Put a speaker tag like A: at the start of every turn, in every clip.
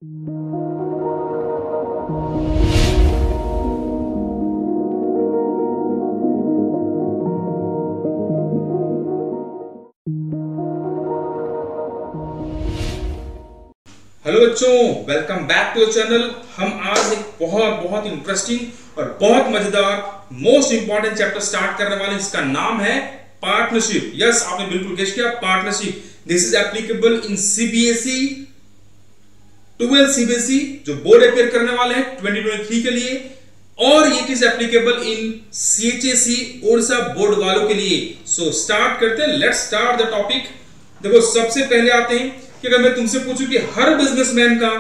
A: Hello बच्चों, welcome back to the channel. हम आज एक बहुत इंटरेस्टिंग और बहुत मजेदार मोस्ट इंपॉर्टेंट चैप्टर स्टार्ट करने वाले हैं, जिसका नाम है पार्टनरशिप। यस, आपने बिल्कुल गेस किया, partnership. This is applicable in CBSE 12 CBSE जो बोर्ड अपियर करने वाले हैं 2023 के लिए, और ये किस applicable in CHSE Odisha board वालों के लिए। सो स्टार्ट करते हैं, लेट्स स्टार्ट द टॉपिक। देखो, सबसे पहले आते हैं कि अगर मैं तुमसे पूछूं कि हर बिजनेसमैन का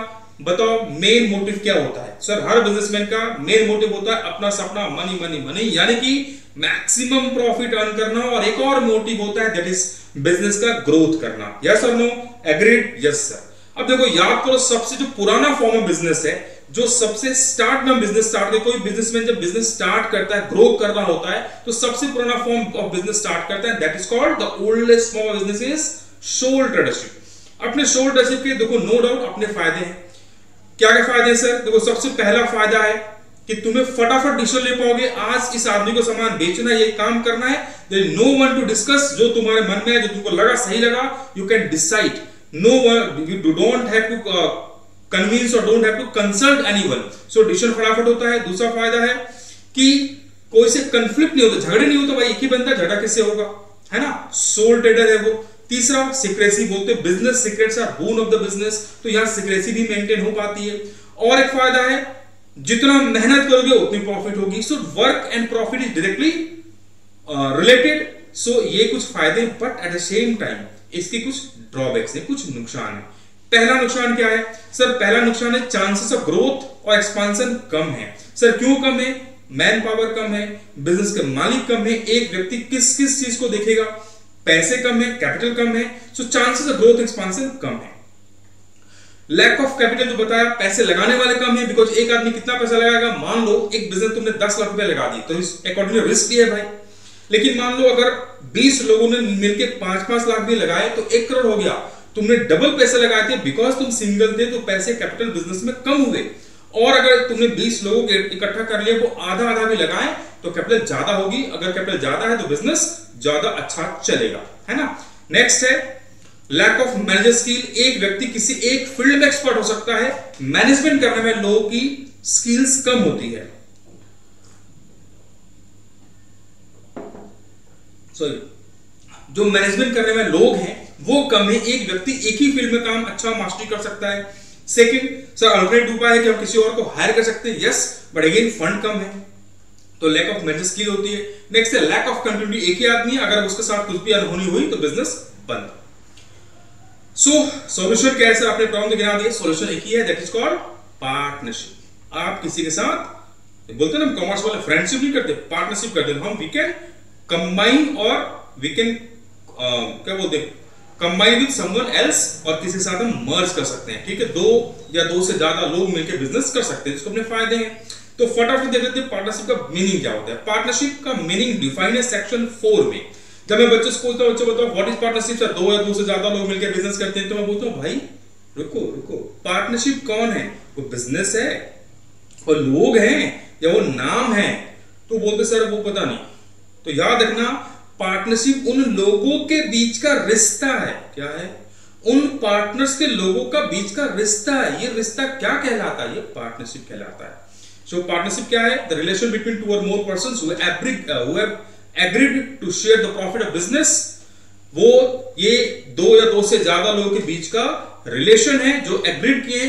A: बताओ मेन मोटिव क्या होता है। सर, हर बिजनेसमैन का मेन मोटिव होता है अपना सपना मनी मनी मनी, यानी कि मैक्सिमम प्रॉफिट अर्न करना, और एक और मोटिव होता है दैट इज बिजनेस का ग्रोथ करना। यस और नो? एग्रीड? Yes sir. अब देखो, याद करो, सबसे जो पुराना फॉर्म ऑफ बिजनेस है, जो सबसे स्टार्ट में बिजनेस स्टार्ट किया, कोई बिजनेसमैन जब बिजनेस स्टार्ट करता है, ग्रो कर रहा होता है, तो सबसे पुराना फॉर्म ऑफ बिजनेस स्टार्ट करता है, that is called the oldest form of business is sole tradership. अपने सोल ट्रेडरशिप के देखो नो डाउट अपने फायदे हैं। क्या क्या फायदे हैं सर? देखो, सबसे पहला फायदा है कि तुम्हें फटाफट डिसीजन ले पाओगे। आज इस आदमी को सामान बेचना है, ये काम करना है, there is no one to discuss. जो तुम्हारे मन में है, जो तुमको लगा सही लगा, you can decide. No one, you don't have to convince और don't have to consult anyone. So decision फटाफट होता है। दूसरा फायदा है कि कोई से कंफ्लिक्ट नहीं होता, झगड़े नहीं होते। भाई, एक ही बंदा, झगड़ा किससे होगा, है ना? सोल ट्रेडर है वो। तीसरा, सिक्रेसी बोलते हैं, business secrets are bone of the business, तो यहां सिक्रेसी भी मेंटेन हो पाती है। और एक फायदा है, जितना मेहनत करोगे उतनी प्रॉफिट होगी। So work and profit is directly related. So ये कुछ फायदे, but at the same time इसके कुछ ड्रॉबैक्स हैं, कुछ नुकसान है। पहला नुकसान क्या है सर? पहला नुकसान है चांसेस ऑफ ग्रोथ और एक्सपांशन कम है। सर, क्यों कम है? मैन पावर कम है, बिजनेस के मालिक कम है, एक व्यक्ति किस किस चीज को देखेगा, पैसे कम है, कैपिटल कम है, so chances of growth expansion कम है। लैक ऑफ कैपिटल जो बताया, पैसे लगाने वाले कम है, बिकॉज एक आदमी कितना पैसा लगाएगा? मान लो एक बिजनेस तुमने 10 लाख रुपए लगा दी, तो इस अकॉर्डिंग रिस्क भी है भाई। लेकिन मान लो अगर 20 लोगों ने मिलकर 5-5 लाख भी लगाए, तो 1 करोड़ हो गया। तुमने डबल पैसे लगाए थे, बिकॉज तुम सिंगल थे, तो पैसे कैपिटल बिजनेस में कम हुए। और अगर तुमने 20 लोगों के इकट्ठा कर लिया, वो आधा आधा भी लगाए, तो कैपिटल ज्यादा होगी। अगर कैपिटल ज्यादा है तो बिजनेस ज्यादा अच्छा चलेगा, है ना? नेक्स्ट है लैक ऑफ मैनेजर स्किल। एक व्यक्ति किसी एक फील्ड में एक्सपर्ट हो सकता है, मैनेजमेंट करने में लोगों की स्किल्स कम होती है। सॉरी, जो मैनेजमेंट करने में लोग हैं वो कम है। एक व्यक्ति एक ही फील्ड में काम अच्छा मास्टरी कर सकता है। सेकंड सर, अल्टरनेटिव उपाय है कि हम किसी और को हायर कर सकते हैं, यस, बट अगेन फंड कम है, तो लैक ऑफ मैनेजर स्किल होती है। नेक्स्ट है लैक ऑफ कंटिन्यूटी। एक ही आदमी है, अगर उसके साथ कुछ भी अनहोनी हुई तो बिजनेस बंद। सो सॉल्यूशन क्या है सर? आपने प्रॉब्लम गिना दिया, सॉल्यूशन एक ही है, दैट इज कॉल्ड पार्टनरशिप। आप किसी के साथ बोलते हैं ना, कॉमर्स वाले फ्रेंडशिप नहीं करते, पार्टनरशिप करते हैं। हम वी कैन कंबाइन और वी कैन क्या बोलते हैं, कंबाइन विद समवन एल्स, और किसी के साथ हम मर्ज कर सकते हैं। ठीक है, 2 या 2 से ज्यादा लोग मिलकर बिजनेस कर सकते हैं, इसको अपने फायदे हैं। तो फटाफट देख लेते हैं पार्टनरशिप का मीनिंग क्या होता है। पार्टनरशिप का मीनिंग डिफाइन है सेक्शन 4 में। जब मैं बच्चों से पूछता हूं, बच्चे बताओ व्हाट इज पार्टनरशिप? सर, 2 या 2 से ज्यादा लोग मिलकर बिजनेस करते हैं। तो मैं बोलता हूं भाई रुको, पार्टनरशिप कौन है? वो बिजनेस है, वो लोग हैं, या वो नाम है? तो बोलते सर वो पता नहीं। तो याद रखना, पार्टनरशिप उन लोगों के बीच का रिश्ता है। क्या है? उन पार्टनर्स के लोगों का बीच का रिश्ता है। ये रिश्ता क्या कहलाता है? ये पार्टनरशिप कहलाता है। So partnership क्या है? The relation between 2 or more persons who have agreed to share the profit of business। वो ये 2 या 2 से ज्यादा लोगों के बीच का रिलेशन है जो एग्रीड किए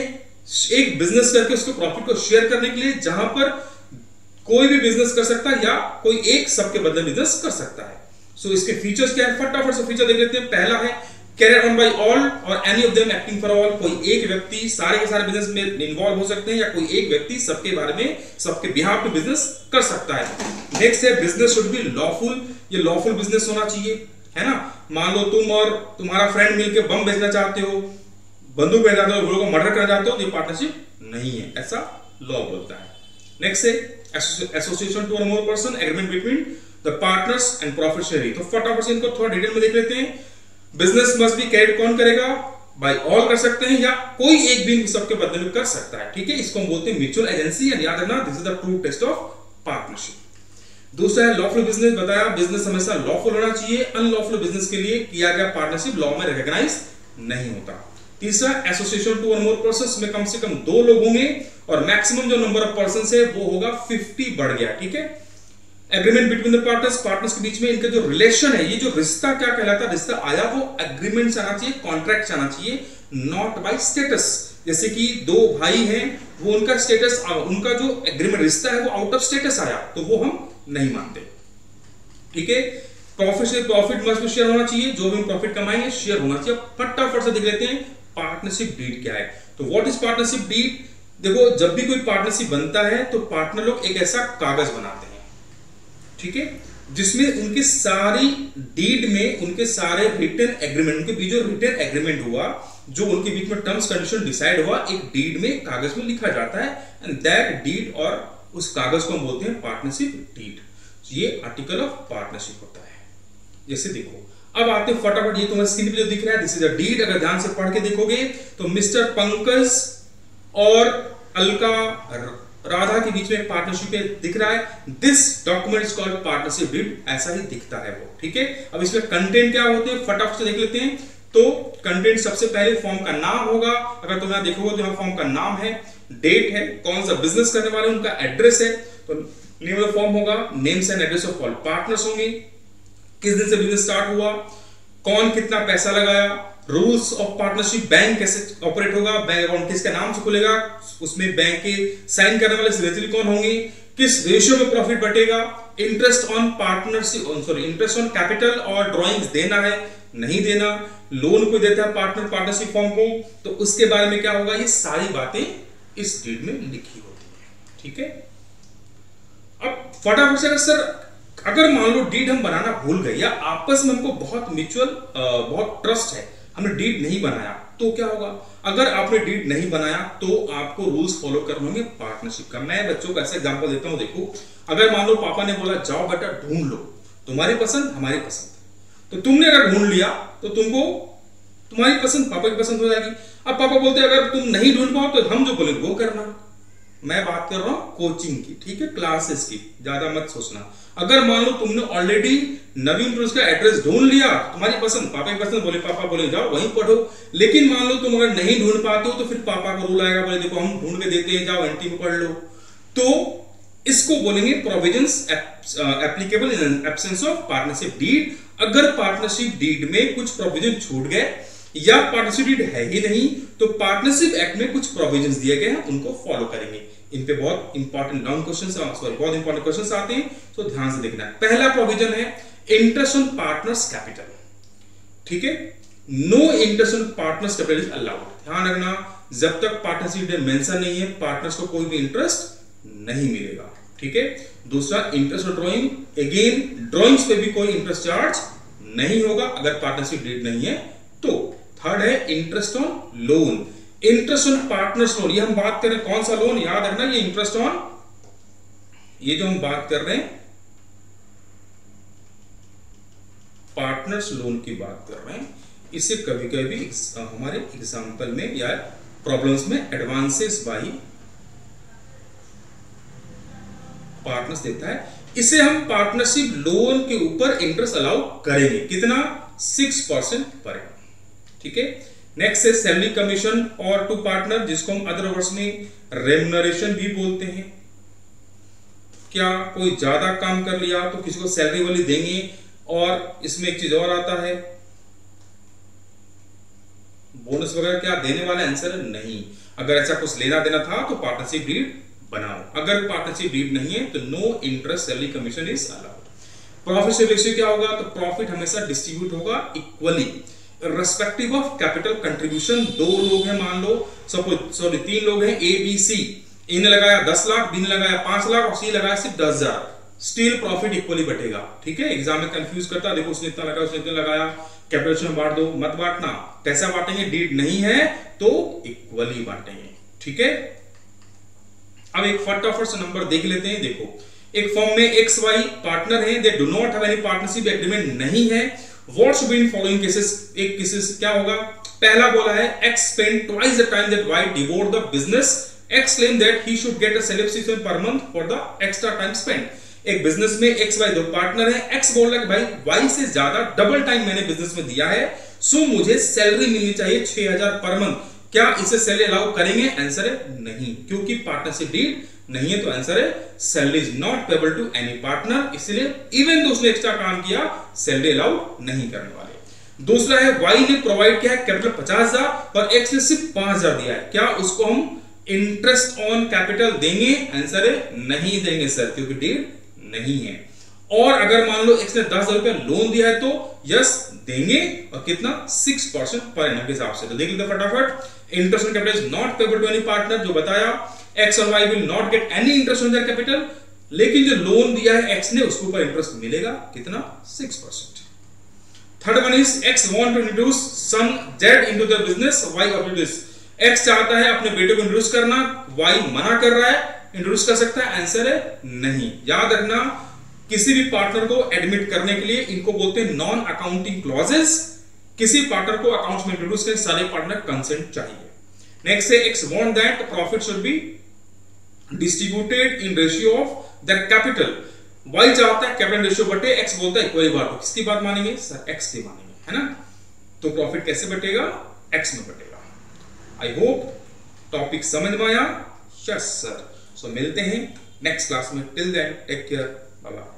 A: एक बिजनेस करके उसके प्रॉफिट को शेयर करने के लिए, जहां पर कोई भी बिजनेस कर सकता है या कोई एक सबके बदले बिजनेस कर सकता है। सो इसके फीचर्स क्या है? फटाफट से फीचर देख लेते हैं। पहला है कैरियर ऑन बाय ऑल और any of them acting for all. कोई एक व्यक्ति सारे के सारे बिजनेस में इन्वॉल्व हो सकते हैं, या कोई एक व्यक्ति सबके बारे में, सबके बिहाफ पे बिजनेस कर सकता है। नेक्स्ट है बिजनेस शुड बी लॉफुल। ये लॉफुल बिजनेस होना चाहिए, है ना? मान लो तुम और तुम्हारा फ्रेंड मिलकर बम बेचना चाहते हो, बंदूक बेचना चाहते हो, लोगों को मर्डर करना चाहते हो, तो ये पार्टनरशिप नहीं है, ऐसा लॉ बोलता है। नेक्स्ट है एसोसिएशन टू और more person, agreement between the partners and profit sharing. तो फटाफट से इनको थोड़ा डिटेल में देख लेते हैं। बिजनेस मस्ट बी कैरिड, कौन करेगा? बाय ऑल कर सकते हैं या कोई एक भी सबके बदले में कर सकता है, ठीक है। इसको हम बोलते हैं म्यूचुअल एजेंसी, एंड याद रखना this is the true test of partnership. दूसरा है लॉफुल बिजनेस, बताया बिजनेस हमेशा लॉफुल होना चाहिए, अनलॉफुल बिजनेस के लिए किया गया पार्टनरशिप लॉ में रिकॉग्नाइज नहीं होता। तीसरा association two one more person, में कम से कम 2 लोग होंगे और मैक्सिमम जो नंबर ऑफ पर्सन है वो होगा 50 बढ़ गया, ठीक है। Agreement between the partners, partners के बीच में इनका जो रिलेशन है, ये जो रिश्ता क्या कहलाता है, रिश्ता आया वो एग्रीमेंट से आना चाहिए, कॉन्ट्रैक्ट से आना चाहिए, नॉट बाय स्टेटस। जैसे कि 2 भाई हैं, वो उनका स्टेटस, उनका जो एग्रीमेंट रिश्ता है वो आउट ऑफ स्टेटस आया, तो वो हम नहीं मानते, ठीक है। प्रॉफिट से प्रॉफिट मस्ट शेयर होना चाहिए, जो भी प्रॉफिट कमाएंगे शेयर होना चाहिए। फटाफट से देख लेते हैं पार्टनरशिप डीड क्या है। तो व्हाट इज पार्टनरशिप डीड? देखो, जब भी कोई पार्टनरशिप बनता है तो पार्टनर लोग एक ऐसा कागज बनाते हैं, ठीक है, जिसमें उनके सारी डीड में उनके सारे रिटन एग्रीमेंट, उनके बीच जो रिटन एग्रीमेंट हुआ, जो उनके बीच में टर्म्स कंडीशन डिसाइड हुआ, एक डीड में कागज में लिखा जाता है, एंड दैट डीड और उस कागज को हम बोलते हैं पार्टनरशिप डीड। ये आर्टिकल ऑफ पार्टनरशिप होता है। जैसे देखो, अब आते हैं फटाफट, ये तुम्हारे स्क्रीन पे जो दिख रहा है दिस इज अ डीड। अगर ध्यान से पढ़ के देखोगे तो मिस्टर पंकज और अलका राधा के बीच में पार्टनरशिप दिख रहा है। This document is called partnership deed, ऐसा ही दिखता है वो, ठीक है। अब इसमें कंटेंट क्या होते हैं फटाफट से देख लेते हैं। तो कंटेंट सबसे पहले फॉर्म का नाम होगा, अगर तुम यहां देखोगे तो यहां फॉर्म का नाम है, डेट है, कौन सा बिजनेस करने वाले उनका एड्रेस है, तो नेम ऑफ फॉर्म होगा, names and address of all partners होंगे, किस दिन से बिजनेस स्टार्ट हुआ, कौन कितना पैसा लगाया, रूल्स ऑफ पार्टनरशिप, बैंक कैसे ऑपरेट होगा, बैंक अकाउंट किसके नाम से खुलेगा, उसमें बैंक के साइन करने वाले सिग्नेचरी कौन होंगे, किस रेशियो में प्रॉफिट बटेगा, interest on partnership, interest on capital और ड्राइंग्स देना है नहीं देना, लोन को देता है पार्टनर पार्टनरशिप फॉर्म को, तो उसके बारे में क्या होगा, ये सारी बातें इस डीड में लिखी होती है, ठीक है। अब फटाफट से सर अगर मान लो डीड हम बनाना भूल गए या आपस में हमको बहुत म्यूचुअल बहुत ट्रस्ट है, हमने डीड नहीं बनाया, तो क्या होगा? अगर आपने डीड नहीं बनाया तो आपको रूल्स फॉलो करने होंगे पार्टनरशिप का। मैं बच्चों को ऐसा एग्जांपल देता हूं, देखो अगर मान लो पापा ने बोला जाओ बेटा ढूंढ लो, तुम्हारी पसंद हमारी पसंद, तो तुमने अगर ढूंढ लिया तो तुमको तुम्हारी पसंद पापा की पसंद हो जाएगी। अब पापा बोलते अगर तुम नहीं ढूंढ पाओ तो हम जो बोले वो करना। मैं बात कर रहा हूं कोचिंग की, ठीक है, क्लासेस की, ज्यादा मत सोचना। अगर मान लो तुमने ऑलरेडी नवीन पुरुष का एड्रेस ढूंढ लिया, तुम्हारी पसंद पापा की पसंद, बोले पापा बोले जाओ वहीं पढ़ो, लेकिन मान लो तुम अगर नहीं ढूंढ पाते हो तो फिर पापा का रूल आएगा, बोले देखो हम ढूंढ के देते हैं, जाओ एनटी में पढ़ लो। तो इसको बोलेंगे provisions applicable in absence of partnership deed. अगर पार्टनरशिप डीड में कुछ प्रोविजन छूट गए या पार्टनरशिप डीड है ही नहीं, तो पार्टनरशिप एक्ट में कुछ प्रोविजंस दिए गए हैं, उनको फॉलो करेंगे। इन पे बहुत इंपॉर्टेंट लॉन्ग क्वेश्चंस, सॉरी बहुत इंपॉर्टेंट क्वेश्चंस आते हैं, तो ध्यान से देखना है। पहला प्रोविजन है इंटरेस्ट ऑन पार्टनर्स कैपिटल, ठीक है, no interest on partners capital is allowed. ध्यान रखना, जब तक पार्टनरशिप डीड मेंशन नहीं है पार्टनर्स को कोई भी इंटरेस्ट नहीं मिलेगा, ठीक है। दूसरा interest on drawing, again drawings पे भी कोई इंटरेस्ट चार्ज नहीं होगा अगर पार्टनरशिप डीड नहीं है तो। थर्ड है interest on loan, interest on partners loan, ये हम बात कर रहे हैं कौन सा लोन, याद रखना ये इंटरेस्ट ऑन, ये जो हम बात कर रहे हैं पार्टनर्स लोन की बात कर रहे हैं, इसे कभी कभी हमारे एग्जांपल में या प्रॉब्लम्स में एडवांसेस बाय पार्टनर्स देता है। इसे हम पार्टनरशिप लोन के ऊपर इंटरेस्ट अलाउ करेंगे, कितना 6% पर है, ठीक है। नेक्स्ट है सैलरी कमीशन और टू पार्टनर, जिसको हम अदर वर्ड्स में रेम्युनरेशन भी बोलते हैं। क्या कोई ज्यादा काम कर लिया तो किसी को सैलरी वाली देंगे, और इसमें एक चीज और आता है बोनस वगैरह, क्या देने वाला आंसर नहीं। अगर ऐसा कुछ लेना देना था तो पार्टनरशिप डीड बनाओ, अगर पार्टनरशिप डीड नहीं है तो no interest salary commission is allowed. Profit share ratio क्या होगा, तो प्रॉफिट हमेशा डिस्ट्रीब्यूट होगा equally respective of capital contribution. 2 लोग हैं मान लो, सपोज 3 लोग हैं ए बी सी, ए ने लगाया 10 लाख, बी ने लगाया 5 लाख और सी लगाया सिर्फ 10,000, स्टिल प्रॉफिट इक्वली बटेगा, ठीक है। एग्जाम में कंफ्यूज करता है, देखो उसने इतना लगाया उसने इतना लगाया, कैपिटल में बांट दो, मत बांटना। कैसा बांटेंगे, डीड नहीं है तो इक्वली बांटेंगे, ठीक है। अब एक फटाफट से नंबर देख लेते हैं। देखो एक फॉर्म में एक्स वाई पार्टनर है, they do not have any partnership agreement नहीं है, what should be in following cases, एक केसेस क्या होगा, पहला बोला है X spend twice the time that Y devote the business, X claim that he should get a salary per month for the extra time spend. एक business में X Y दो partner है, एक्स बोल रहा है कि भाई वाई से ज्यादा डबल टाइम मैंने बिजनेस में दिया है, सो मुझे सैलरी मिलनी चाहिए 6000 पर मंथ। क्या इसे सैलरी अलाउ करेंगे? आंसर है नहीं, क्योंकि पार्टनरशिप डीड नहीं है, तो आंसर है salary is not payable to any partner, इसलिए इवन तो उसने एक्स्ट्रा काम किया सैलरी अलाउ नहीं करने वाले। दूसरा है वाई ने प्रोवाइड किया है कैपिटल 50,000 और एक्स ने सिर्फ 5,000 दिया है, क्या उसको हम इंटरेस्ट ऑन कैपिटल देंगे? आंसर है नहीं देंगे सर, क्योंकि डीड नहीं है। और अगर मान लो एक्स ने 10,000 रुपया लोन दिया है तो यस देंगे, और कितना 6% पर एनम के हिसाब से। तो देख लीजिए फटाफट, interest on capital is not payable to any partner, जो बताया एक्स और Y will not get any interest on their capital, लेकिन जो लोन दिया है एक्स ने उसके ऊपर इंटरेस्ट मिलेगा, कितना 6%। Third one is X want to introduce son Z into the business, Y obligates, X चाहता है अपने बेटे को इंट्रोड्यूस करना, वाई मना कर रहा है, इंट्रोड्यूस कर सकता है? आंसर है नहीं। याद रखना किसी भी पार्टनर को एडमिट करने के लिए इनको बोलते हैं नॉन अकाउंटिंग क्लॉजेस, किसी पार्टनर को अकाउंट्स में इंट्रोड्यूस करने सारे पार्टनर कंसेंट चाहिए। नेक्स्ट है X want that profit should be distributed in ratio of that capital, Y चाहता है कैपिटल रेशियो बटे, एक्स बोलता है इक्वली बांटो। किसकी बात मानेंगे सर? एक्स की मानेंगे, है ना। तो प्रॉफिट कैसे बटेगा? एक्स में बटेगा। आई होप टॉपिक समझ में आया। Yes sir. सो मिलते हैं नेक्स्ट क्लास में, till then take care, bye bye.